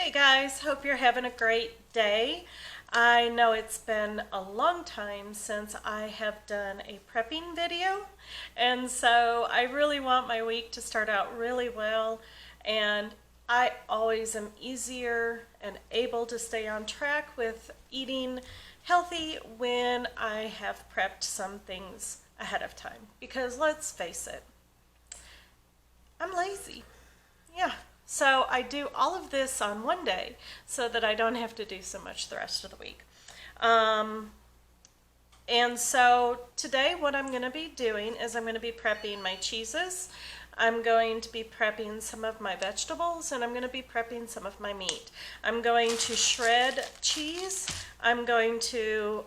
Hey guys, hope you're having a great day. I know it's been a long time since I have done a prepping video, and so I really want my week to start out really well, and I always am easier and able to stay on track with eating healthy when I have prepped some things ahead of time, because let's face it, I'm lazy. Yeah. So I do all of this on one day so that I don't have to do so much the rest of the week. And so today what I'm going to be doing is I'm going to be prepping my cheeses. I'm going to be prepping some of my vegetables, and I'm going to be prepping some of my meat. I'm going to shred cheese. I'm going to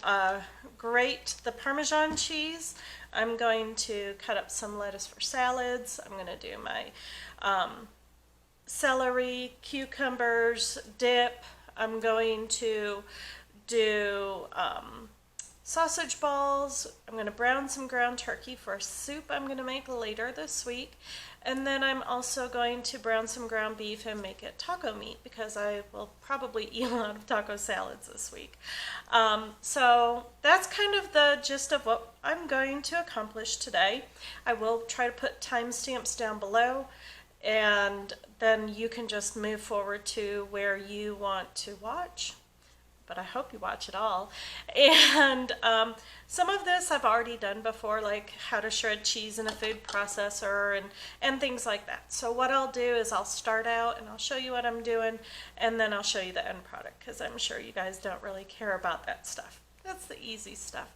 grate the Parmesan cheese. I'm going to cut up some lettuce for salads. I'm going to do my celery, cucumbers, dip. I'm going to do sausage balls. I'm going to brown some ground turkey for a soup I'm going to make later this week. And then I'm also going to brown some ground beef and make it taco meat, because I will probably eat a lot of taco salads this week. So that's kind of the gist of what I'm going to accomplish today. I will try to put timestamps down below, and then you can just move forward to where you want to watch. But I hope you watch it all. And some of this I've already done before, like how to shred cheese in a food processor and things like that. So what I'll do is I'll start out and I'll show you what I'm doing, and then I'll show you the end product, because I'm sure you guys don't really care about that stuff. That's the easy stuff.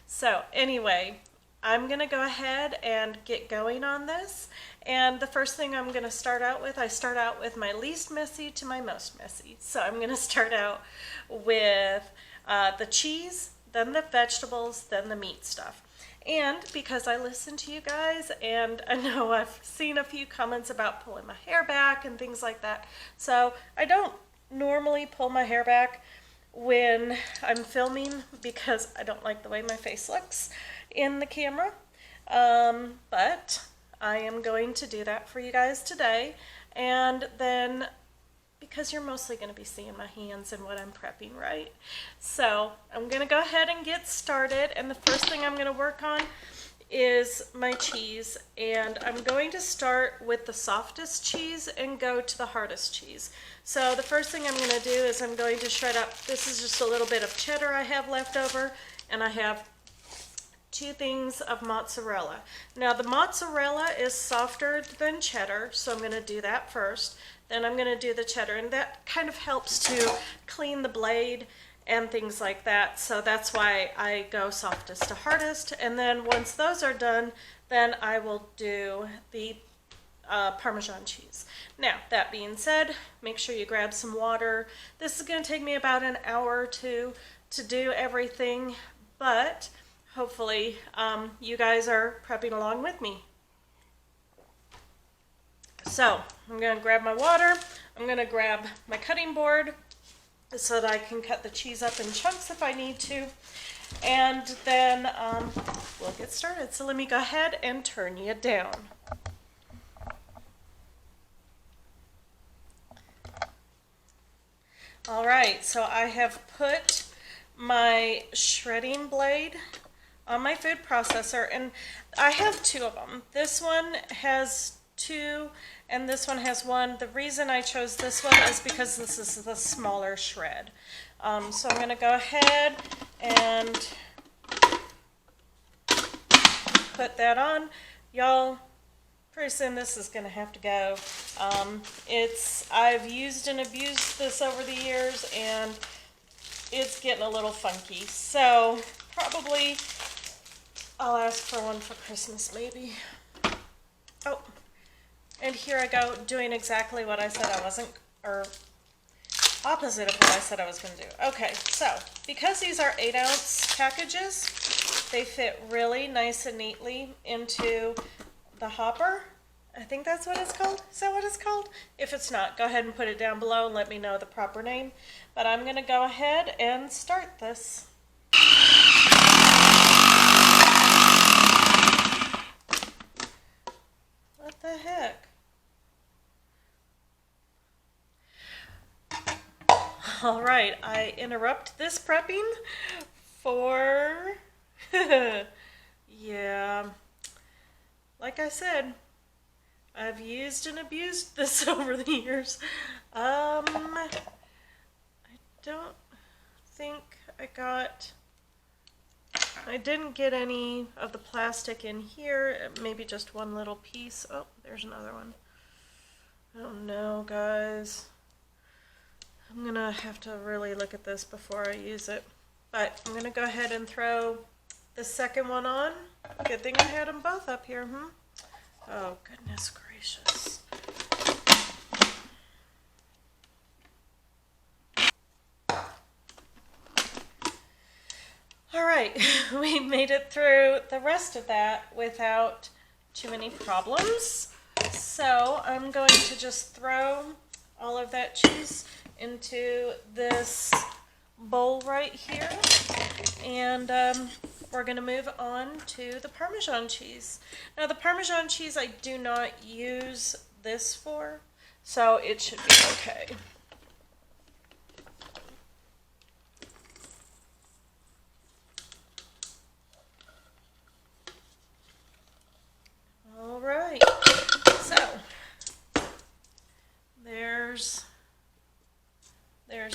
So anyway, I'm going to go ahead and get going on this. And the first thing I'm going to start out with, I start out with my least messy to my most messy. So I'm going to start out with the cheese, then the vegetables, then the meat stuff. And because I listen to you guys, and I know I've seen a few comments about pulling my hair back and things like that. So I don't normally pull my hair back when I'm filming, because I don't like the way my face looks in the camera. But I am going to do that for you guys today. And then, because you're mostly going to be seeing my hands and what I'm prepping, right? So I'm going to go ahead and get started. And the first thing I'm going to work on is my cheese. And I'm going to start with the softest cheese and go to the hardest cheese. So the first thing I'm going to do is I'm going to shred up, this is just a little bit of cheddar I have left over, and I have 2 things of mozzarella. Now the mozzarella is softer than cheddar, so I'm going to do that first. Then I'm going to do the cheddar, and that kind of helps to clean the blade and things like that. So that's why I go softest to hardest. And then once those are done, then I will do the Parmesan cheese. Now, that being said, make sure you grab some water. This is going to take me about an hour or two to do everything, but hopefully you guys are prepping along with me. So I'm going to grab my water. I'm going to grab my cutting board so that I can cut the cheese up in chunks if I need to. And then we'll get started. So let me go ahead and turn you down. All right, so I have put my shredding blade on my food processor, and I have 2 of them. This one has 2 and this one has 1. The reason I chose this one is because this is the smaller shred. So I'm going to go ahead and put that on. Y'all, pretty soon this is going to have to go. I've used and abused this over the years, and it's getting a little funky. So probably I'll ask for one for Christmas, maybe. Oh, and here I go, doing exactly what I said I wasn't, or opposite of what I said I was going to do. Okay, so because these are 8-ounce packages, they fit really nice and neatly into the hopper. I think that's what it's called. Is that what it's called? If it's not, go ahead and put it down below and let me know the proper name. But I'm going to go ahead and start this. What the heck? All right, I interrupt this prepping for, yeah, like I said, I've used and abused this over the years. I don't think I didn't get any of the plastic in here, maybe just one little piece. Oh, there's another one. Oh no, guys. I'm gonna have to really look at this before I use it. But I'm gonna go ahead and throw the second one on. Good thing I had them both up here, Oh, goodness gracious. All right, we made it through the rest of that without too many problems. So I'm going to just throw all of that cheese into this bowl right here, and we're going to move on to the Parmesan cheese. Now the Parmesan cheese I do not use this for, so it should be okay. All right, so there's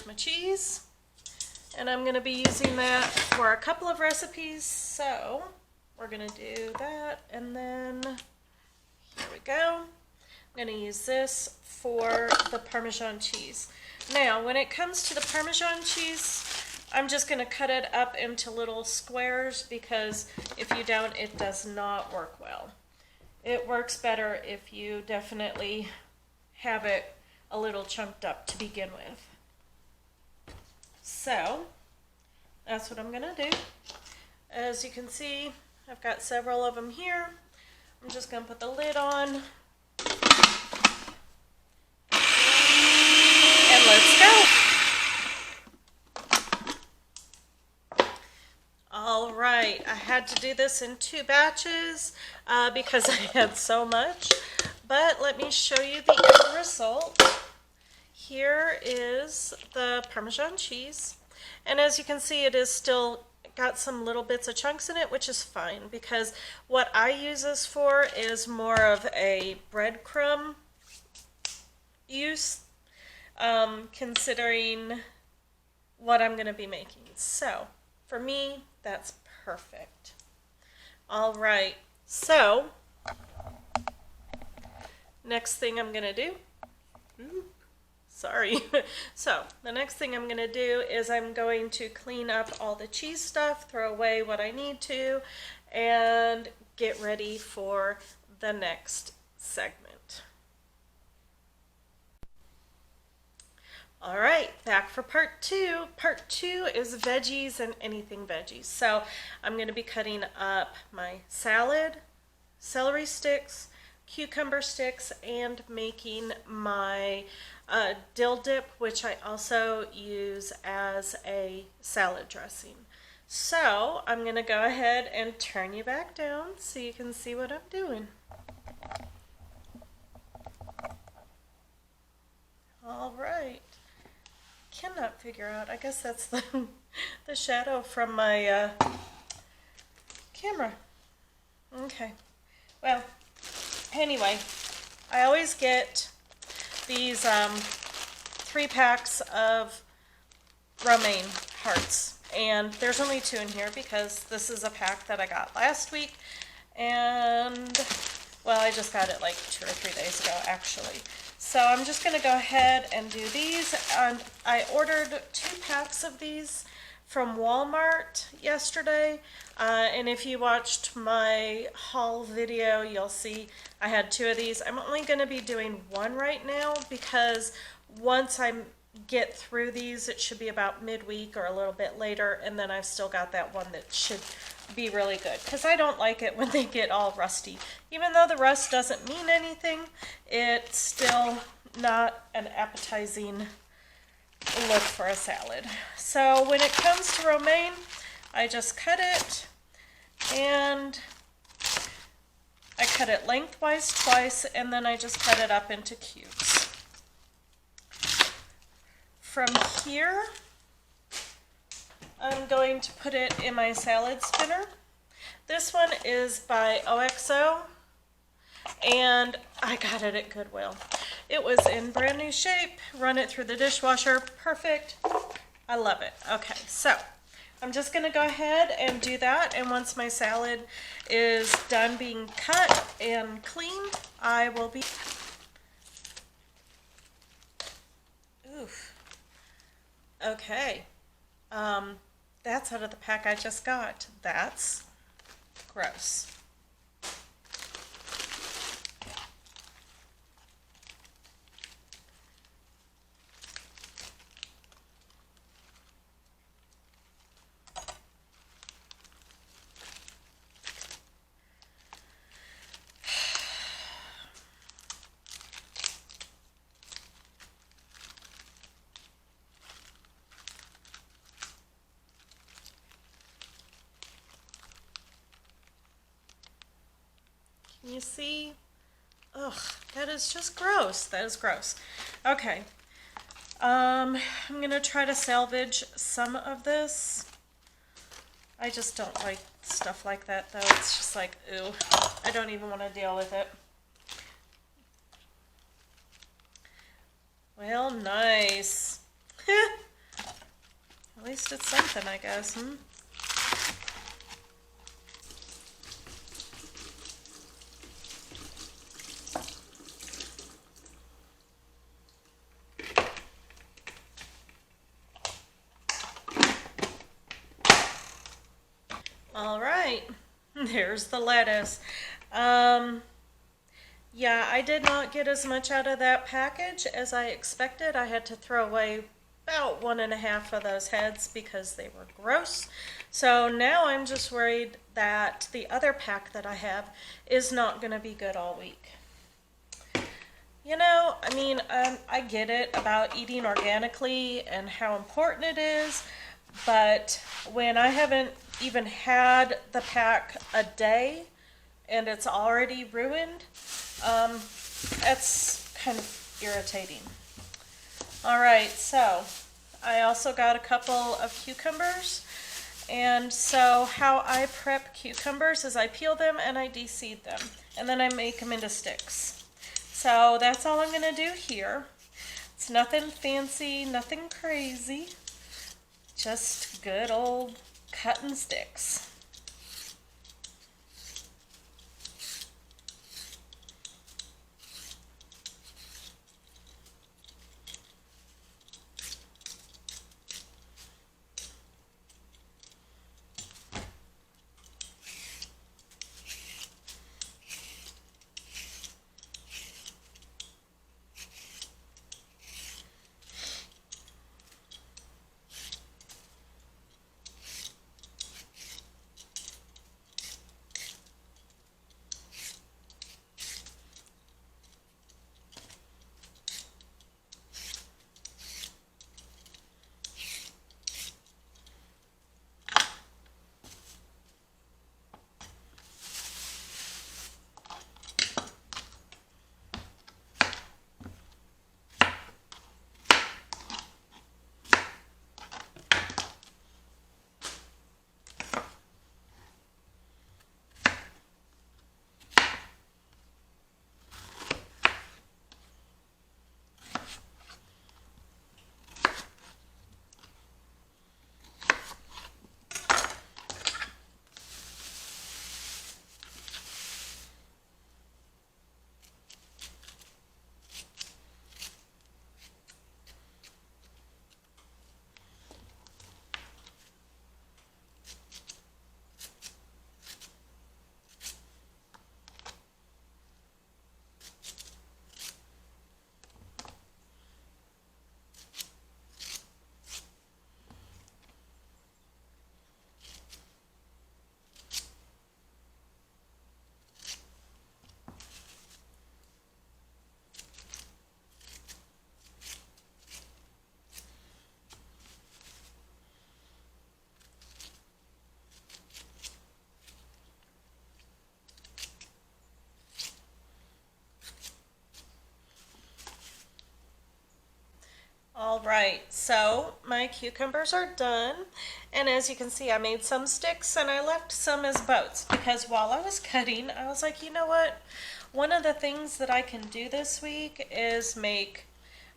my cheese, and I'm going to be using that for a couple of recipes, so we're going to do that, and then here we go. I'm going to use this for the Parmesan cheese. Now, when it comes to the Parmesan cheese, I'm just going to cut it up into little squares, because if you don't, it does not work well. It works better if you definitely have it a little chunked up to begin with. So, that's what I'm going to do. As you can see, I've got several of them here. I'm just going to put the lid on. And let's go. All right, I had to do this in 2 batches because I had so much. But let me show you the end result. Here is the Parmesan cheese, and as you can see, it is still got some little bits of chunks in it, which is fine, because what I use this for is more of a breadcrumb use, considering what I'm going to be making. So for me, that's perfect. All right, so next thing I'm going to do, so the next thing I'm going to do is I'm going to clean up all the cheese stuff, throw away what I need to, and get ready for the next segment. All right, back for part 2. Part 2 is veggies and anything veggies. So I'm going to be cutting up my salad, celery sticks, cucumber sticks, and making my dill dip, which I also use as a salad dressing. So I'm going to go ahead and turn you back down so you can see what I'm doing. All right. Cannot figure out. I guess that's the shadow from my camera. Okay. Well, anyway, I always get these 3 packs of romaine hearts, and there's only 2 in here because this is a pack that I got last week, and well, I just got it like 2 or 3 days ago actually. So I'm just going to go ahead and do these, and I ordered 2 packs of these from Walmart yesterday, and if you watched my haul video, you'll see I had 2 of these. I'm only going to be doing 1 right now, because once I get through these, it should be about midweek or a little bit later, and then I've still got that one that should be really good, because I don't like it when they get all rusty. Even though the rust doesn't mean anything, it's still not an appetizing look for a salad. So when it comes to romaine, I just cut it, and I cut it lengthwise twice, and then I just cut it up into cubes. from here, I'm going to put it in my salad spinner. This one is by OXO, and I got it at Goodwill. It was in brand new shape. Run it through the dishwasher. Perfect. I love it. Okay, so I'm just going to go ahead and do that, and once my salad is done being cut and cleaned, I will be... Oof. Okay. That's out of the pack I just got. That's gross. Can you see? Ugh, that is just gross. That is gross. Okay. I'm going to try to salvage some of this. I just don't like stuff like that, though. It's just like, ew. I don't even want to deal with it. Well, nice. At least it's something, I guess, hmm? All right, there's the lettuce. Yeah, I did not get as much out of that package as I expected. I had to throw away about 1.5 of those heads because they were gross. So now I'm just worried that the other pack that I have is not going to be good all week. You know, I mean, I get it about eating organically and how important it is, but when I haven't even had the pack a day and it's already ruined, that's kind of irritating. All right, so I also got a couple of cucumbers. And so how I prep cucumbers is I peel them and I de-seed them, and then I make them into sticks. So that's all I'm going to do here. It's nothing fancy, nothing crazy, just good old cutting sticks. All right, so my cucumbers are done, and as you can see, I made some sticks and I left some as boats because while I was cutting, I was like, you know what? One of the things that I can do this week is make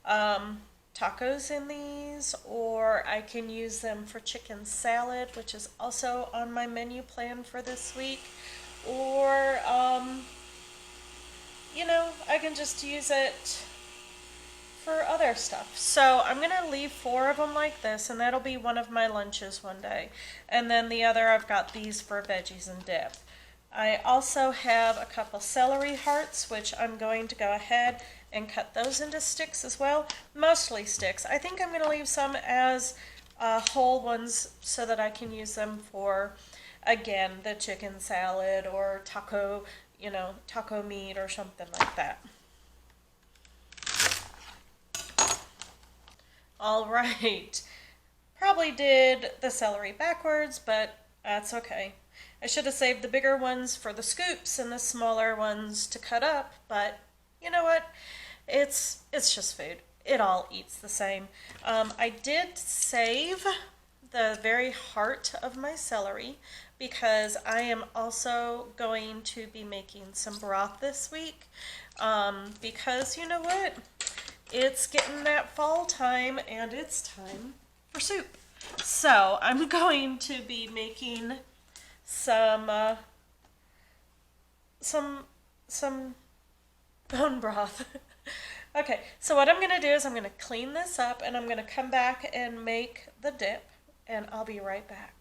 tacos in these, or I can use them for chicken salad, which is also on my menu plan for this week, or you know, I can just use it for other stuff. So I'm going to leave 4 of them like this, and that'll be one of my lunches one day. And then the other, I've got these for veggies and dip. I also have a couple celery hearts, which I'm going to go ahead and cut those into sticks as well. Mostly sticks. I think I'm going to leave some as whole ones so that I can use them for, again, the chicken salad or taco, you know, taco meat or something like that. All right, probably did the celery backwards, but that's okay. I should have saved the bigger ones for the scoops and the smaller ones to cut up, but you know what? It's just food. It all eats the same. I did save the very heart of my celery because I am also going to be making some broth this week because you know what? It's getting that fall time and it's time for soup. So I'm going to be making some bone broth. Okay, so what I'm going to do is I'm going to clean this up and I'm going to come back and make the dip, and I'll be right back.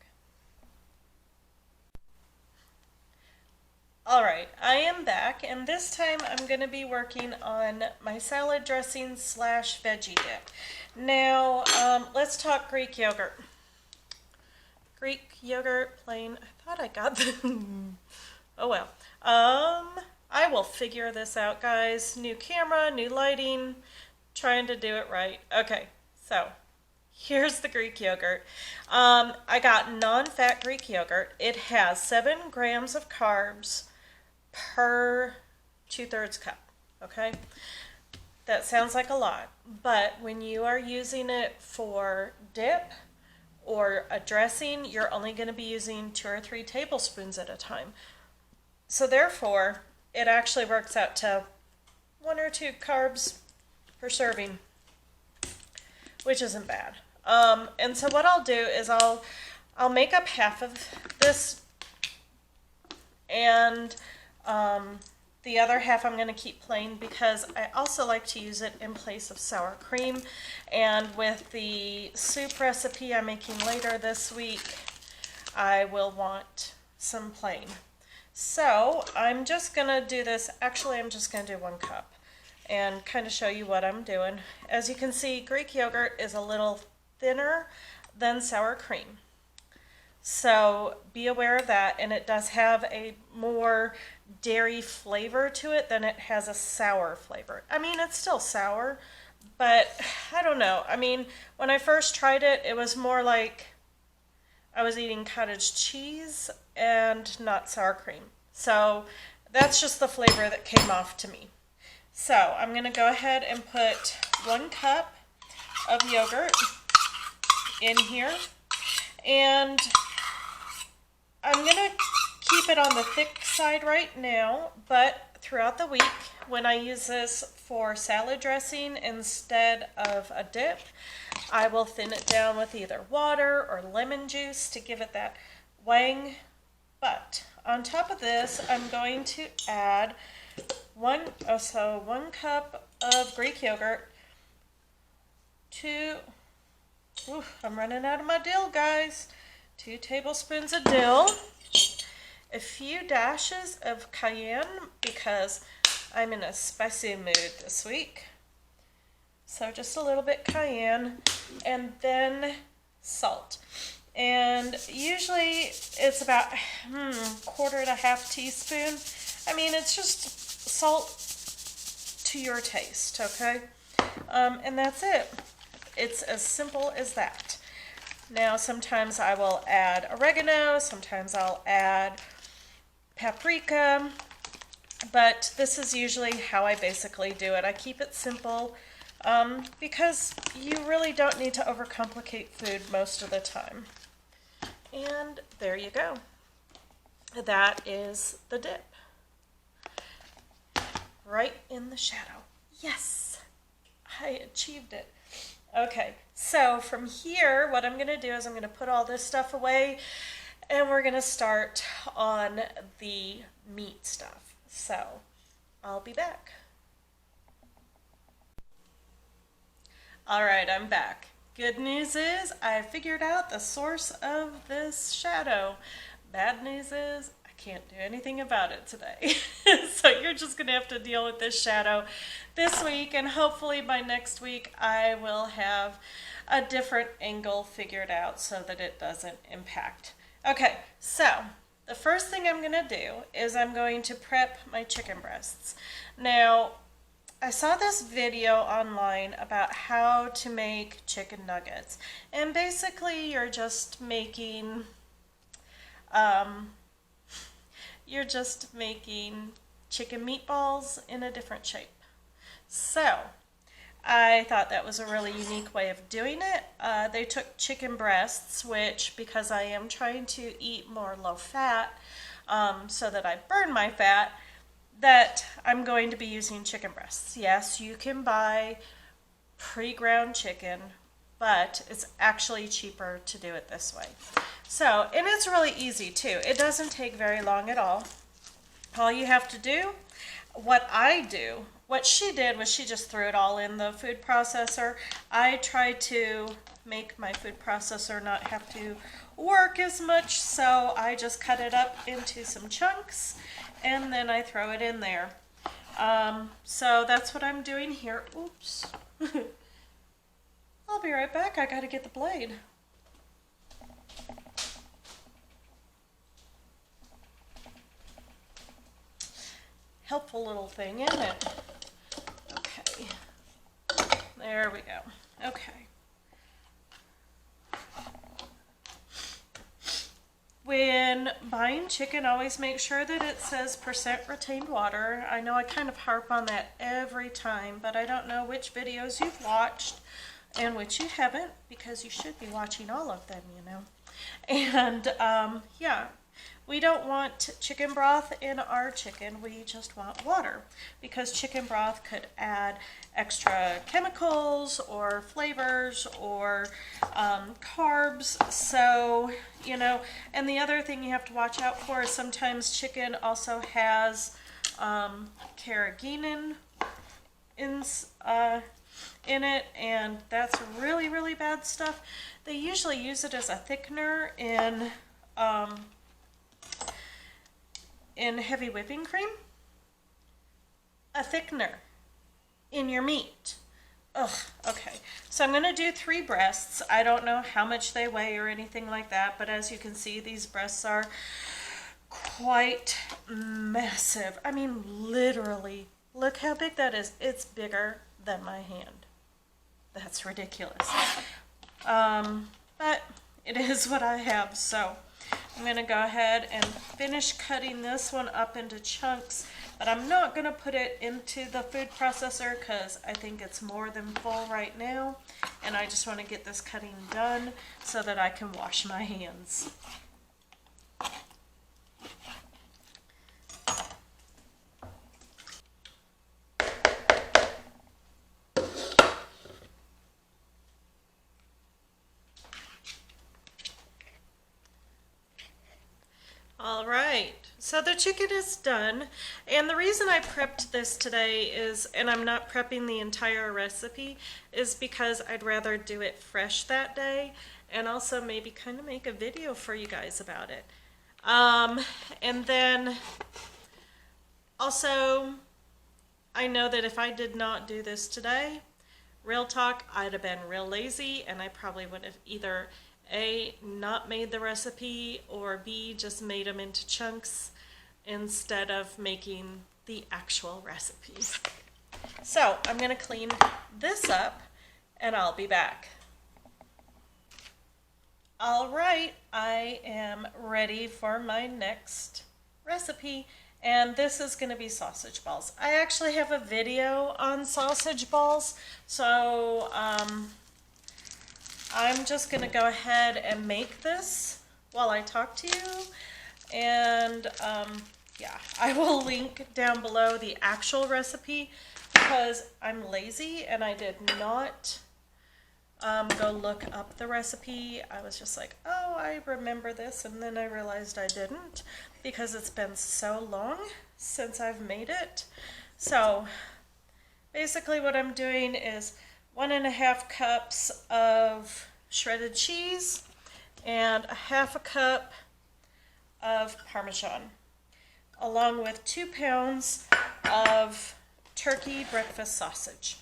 Alright, I am back, and this time I'm going to be working on my salad dressing / veggie dip. Now, let's talk Greek yogurt. Greek yogurt, plain. I thought I got them. Oh well. I will figure this out, guys. New camera, new lighting, trying to do it right. Okay, so here's the Greek yogurt. I got non-fat Greek yogurt. It has 7 grams of carbs per 2/3 cup, okay? That sounds like a lot, but when you are using it for dip or a dressing, you're only going to be using 2 or 3 tablespoons at a time. So therefore, it actually works out to 1 or 2 carbs per serving, which isn't bad. And so what I'll do is I'll make up half of this, and the other half I'm going to keep plain because I also like to use it in place of sour cream. And with the soup recipe I'm making later this week, I will want some plain. So I'm just going to do this. Actually, I'm just going to do 1 cup and kind of show you what I'm doing. As you can see, Greek yogurt is a little thinner than sour cream. So be aware of that, and it does have a more dairy flavor to it than it has a sour flavor. I mean, it's still sour, but I don't know. I mean, when I first tried it, it was more like I was eating cottage cheese and not sour cream. So that's just the flavor that came off to me. So I'm going to go ahead and put 1 cup of yogurt in here, and I'm going to keep it on the thick side right now, but throughout the week, when I use this for salad dressing instead of a dip, I will thin it down with either water or lemon juice to give it that wang. But on top of this, I'm going to add 1 cup of Greek yogurt, I'm running out of my dill, guys. 2 tablespoons of dill, a few dashes of cayenne because I'm in a spicy mood this week. So just a little bit cayenne, and then salt. And usually it's about 1/4 to 1/2 teaspoon. I mean, it's just salt to your taste, okay? And that's it. It's as simple as that. Now, sometimes I will add oregano, sometimes I'll add paprika, but this is usually how I basically do it. I keep it simple. because you really don't need to overcomplicate food most of the time. And there you go. That is the dip. Right in the shadow. Yes, I achieved it. Okay, so from here, what I'm going to do is I'm going to put all this stuff away, and we're going to start on the meat stuff. So I'll be back. All right, I'm back. Good news is I figured out the source of this shadow. Bad news is I can't do anything about it today. So you're just going to have to deal with this shadow this week, and hopefully by next week I will have a different angle figured out so that it doesn't impact. Okay, so the first thing I'm going to do is I'm going to prep my chicken breasts. Now, I saw this video online about how to make chicken nuggets, and basically you're just making chicken meatballs in a different shape. So I thought that was a really unique way of doing it. They took chicken breasts, which, because I am trying to eat more low fat, so that I burn my fat, that I'm going to be using chicken breasts. Yes, you can buy pre-ground chicken, but it's actually cheaper to do it this way. So, and it's really easy too. It doesn't take very long at all. All you have to do, what she did was she just threw it all in the food processor. I tried to make my food processor not have to work as much, so I just cut it up into some chunks and then I throw it in there. So that's what I'm doing here. Oops. I'll be right back. I gotta get the blade. Helpful little thing, isn't it? Okay. There we go. Okay. When buying chicken, always make sure that it says percent retained water. I know I kind of harp on that every time, but I don't know which videos you've watched and which you haven't, because you should be watching all of them, you know. And yeah, we don't want chicken broth in our chicken. We just want water, because chicken broth could add extra chemicals or flavors or carbs. So, you know, and the other thing you have to watch out for is sometimes chicken also has carrageenan in it, and that's really, really bad stuff. They usually use it as a thickener in heavy whipping cream. A thickener in your meat. Ugh, okay. So I'm going to do 3 breasts. I don't know how much they weigh or anything like that, but as you can see, these breasts are quite massive. I mean, literally, look how big that is. It's bigger than my hand. That's ridiculous. But it is what I have, so I'm going to go ahead and finish cutting this one up into chunks, but I'm not going to put it into the food processor because I think it's more than full right now, and I just want to get this cutting done so that I can wash my hands. All right, so the chicken is done, and the reason I prepped this today is, and I'm not prepping the entire recipe, is because I'd rather do it fresh that day, and also maybe kind of make a video for you guys about it. And then also, I know that if I did not do this today, real talk, I'd have been real lazy, and I probably would have either A, not made the recipe, or B, just made them into chunks instead of making the actual recipes. So I'm going to clean this up and I'll be back. All right, I am ready for my next recipe, And this is going to be sausage balls. I actually have a video on sausage balls, so I'm just going to go ahead and make this while I talk to you. And yeah, I will link down below the actual recipe because I'm lazy and I did not go look up the recipe. I was just like, oh, I remember this, and then I realized I didn't because it's been so long since I've made it. So basically what I'm doing is 1.5 cups of shredded cheese and 1/2 cup of parmesan, along with 2 pounds of turkey breakfast sausage.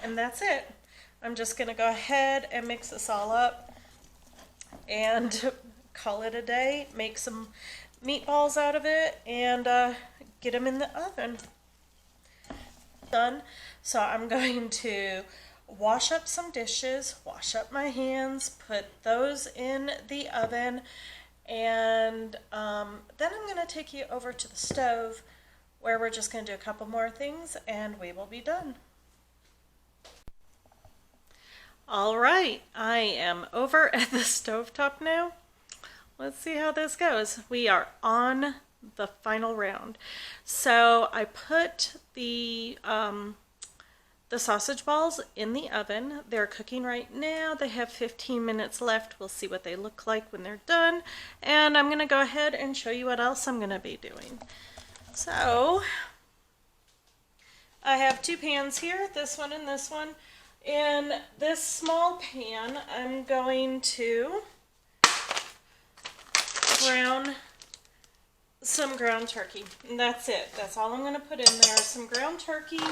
And that's it. I'm just going to go ahead and mix this all up and call it a day, make some meatballs out of it, and get them in the oven. Done. So I'm going to wash up some dishes, wash up my hands, put those in the oven, and then I'm going to take you over to the stove where we're just going to do a couple more things and we will be done. All right, I am over at the stovetop now. Let's see how this goes. We are on the final round. So I put the sausage balls in the oven. They're cooking right now. They have 15 minutes left. We'll see what they look like when they're done. And I'm going to go ahead and show you what else I'm going to be doing. So I have 2 pans here, this one and this one. In this small pan, I'm going to brown some ground turkey. And that's it. That's all I'm going to put in there, some ground turkey.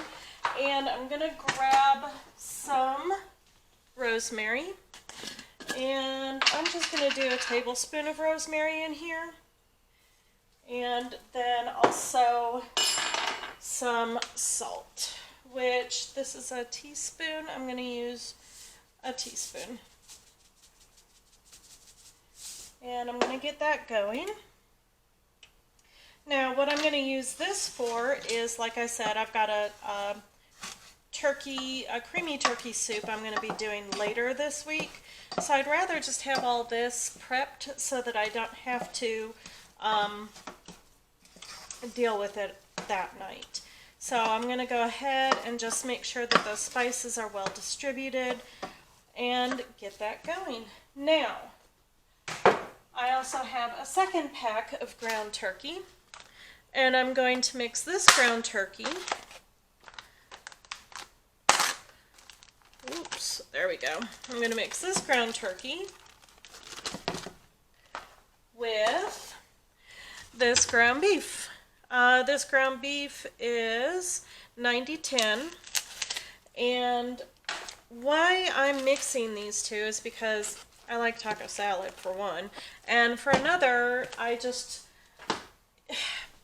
And I'm going to grab some rosemary. And I'm just going to do a tablespoon of rosemary in here. And then also some salt, which this is a teaspoon. I'm going to use a teaspoon. And I'm going to get that going. Now what I'm going to use this for is, like I said, I've got a creamy turkey soup I'm going to be doing later this week. So I'd rather just have all this prepped so that I don't have to deal with it that night. So I'm going to go ahead and just make sure that those spices are well distributed and get that going. Now, I also have a second pack of ground turkey, and I'm going to mix this ground turkey. Oops, there we go. I'm going to mix this ground turkey with this ground beef. This ground beef is 90-10, and why I'm mixing these two is because I like taco salad, for one, and for another,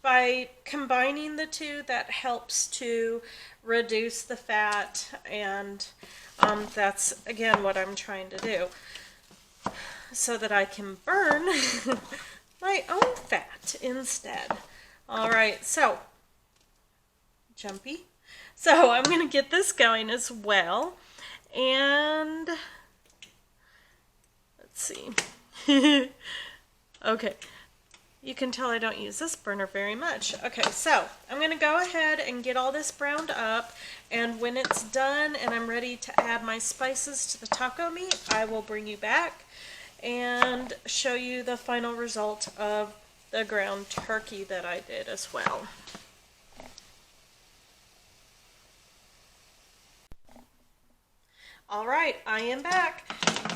by combining the two, that helps to reduce the fat, and that's, again, what I'm trying to do, so that I can burn my own fat instead. Alright, so, jumpy. So I'm going to get this going as well, and let's see. Okay, you can tell I don't use this burner very much. Okay, so I'm going to go ahead and get all this browned up, and when it's done and I'm ready to add my spices to the taco meat, I will bring you back and show you the final result of the ground turkey that I did as well. Alright, I am back.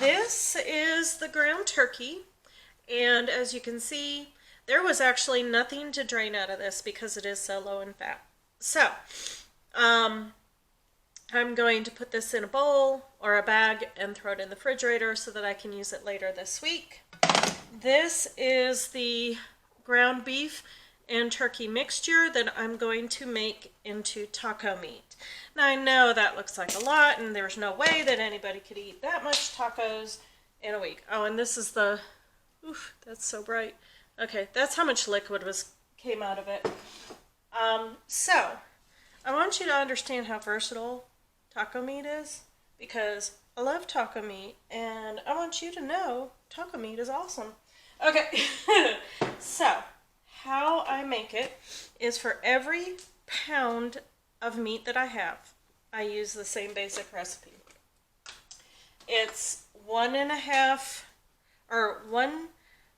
This is the ground turkey, and as you can see, there was actually nothing to drain out of this because it is so low in fat. So, I'm going to put this in a bowl or a bag and throw it in the refrigerator so that I can use it later this week. This is the ground beef and turkey mixture that I'm going to make into taco meat. Now I know that looks like a lot, and there's no way that anybody could eat that much tacos in a week. Oh, and this is the, oof, that's so bright. Okay, that's how much liquid came out of it. So, I want you to understand how versatile taco meat is, because I love taco meat, and I want you to know taco meat is awesome. Okay, so how I make it is for every pound of meat that I have, I use the same basic recipe. It's 1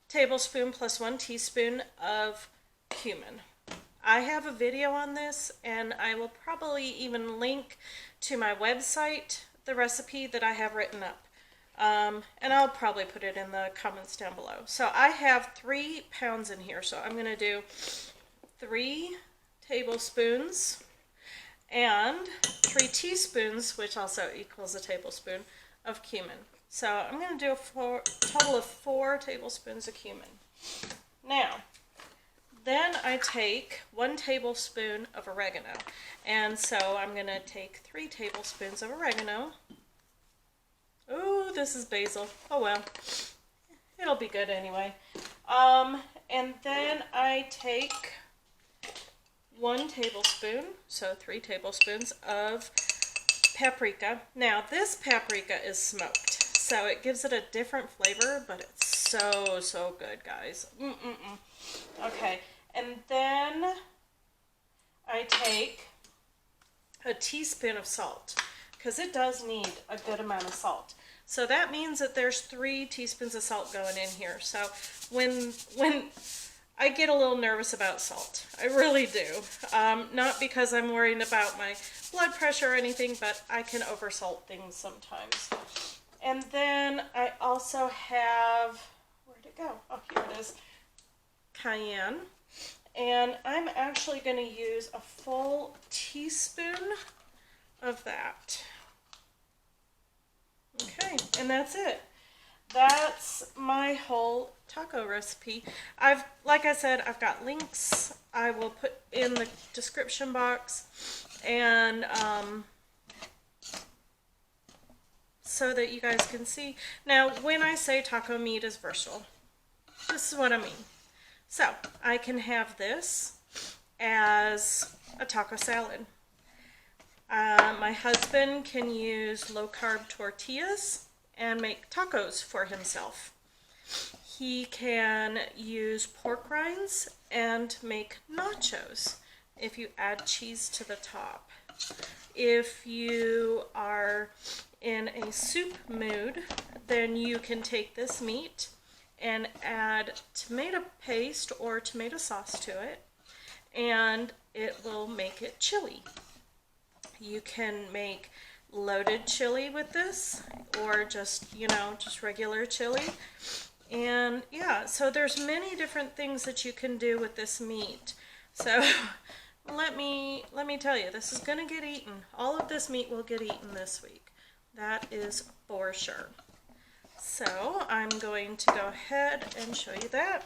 tablespoon plus 1 teaspoon of cumin. I have a video on this, and I will probably even link to my website the recipe that I have written up. And I'll probably put it in the comments down below. So I have 3 pounds in here, so I'm going to do 3 tablespoons and 3 teaspoons, which also equals a tablespoon, of cumin. So I'm going to do a total of 4 tablespoons of cumin. Now, then I take 1 tablespoon of oregano. And so I'm going to take 3 tablespoons of oregano. Ooh, this is basil. Oh well. It'll be good anyway. And then I take 1 tablespoon, so 3 tablespoons of paprika. Now, this paprika is smoked, so it gives it a different flavor, but it's so good, guys. Okay, and then I take a teaspoon of salt, because it does need a good amount of salt. So that means that there's 3 teaspoons of salt going in here. So when I get a little nervous about salt, I really do. Not because I'm worried about my blood pressure or anything, but I can oversalt things sometimes. And then I also have, where'd it go? Oh, here it is. Cayenne. And I'm actually going to use a full teaspoon of that. Okay, and that's it. That's my whole taco recipe. Like I said, I've got links I will put in the description box, and so that you guys can see. Now, when I say taco meat is versatile, this is what I mean. So, I can have this as a taco salad. My husband can use low-carb tortillas and make tacos for himself. He can use pork rinds and make nachos if you add cheese to the top. If you are in a soup mood, then you can take this meat and add tomato paste or tomato sauce to it, and it will make it chili. You can make loaded chili with this, or just, just regular chili. And yeah, so there's many different things that you can do with this meat. So let me tell you, this is going to get eaten. All of this meat will get eaten this week. That is for sure. So I'm going to go ahead and show you that.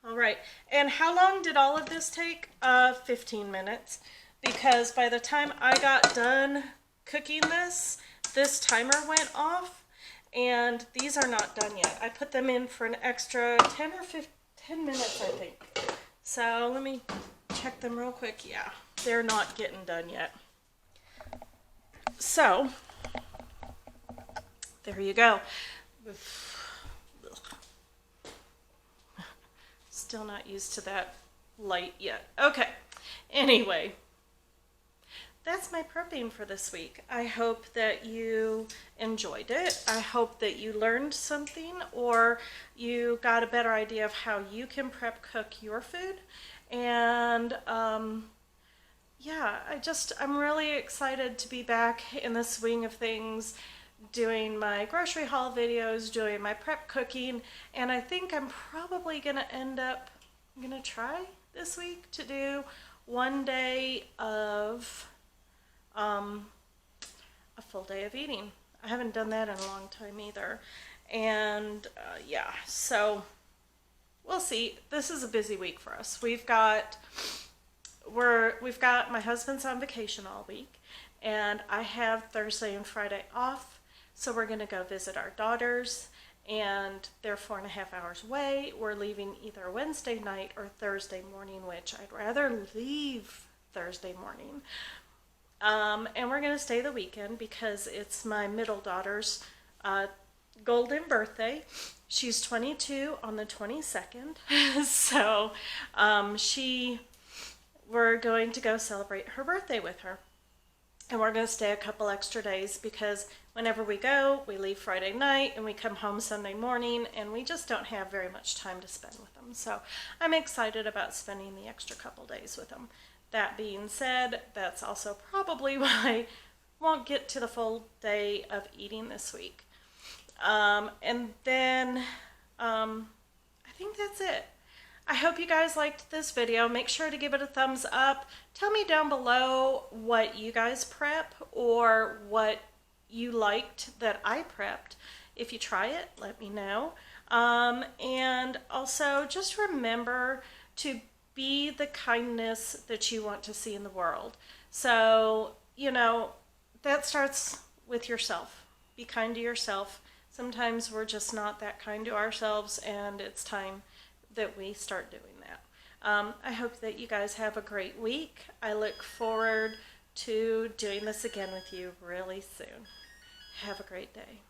All right, and how long did all of this take? 15 minutes. Because by the time I got done cooking this timer went off, and these are not done yet. I put them in for an extra 10 minutes, I think. So let me check them real quick. Yeah, they're not getting done yet. So, there you go. Still not used to that light yet. Okay, anyway. That's my prepping for this week. I hope that you enjoyed it. I hope that you learned something, or you got a better idea of how you can prep cook your food. And yeah, I'm really excited to be back in the swing of things, doing my grocery haul videos, doing my prep cooking, and I think I'm probably going to try this week to do 1 day of a full day of eating. I haven't done that in a long time either. And yeah, so we'll see. This is a busy week for us. We've got my husband's on vacation all week, and I have Thursday and Friday off, so we're going to go visit our daughters, and they're 4.5 hours away. We're leaving either Wednesday night or Thursday morning, which I'd rather leave Thursday morning. And we're going to stay the weekend because it's my middle daughter's golden birthday. She's 22 on the 22nd. So we're going to go celebrate her birthday with her. And we're going to stay a couple extra days because whenever we go, we leave Friday night and we come home Sunday morning, and we just don't have very much time to spend with them. So I'm excited about spending the extra couple days with them. That being said, that's also probably why I won't get to the full day of eating this week. And then I think that's it. I hope you guys liked this video. Make sure to give it a thumbs up. Tell me down below what you guys prep or what you liked that I prepped. If you try it, let me know. And also just remember to be the kindness that you want to see in the world. So, that starts with yourself. Be kind to yourself. Sometimes we're just not that kind to ourselves, and it's time that we start doing that. I hope that you guys have a great week. I look forward to doing this again with you really soon. Have a great day.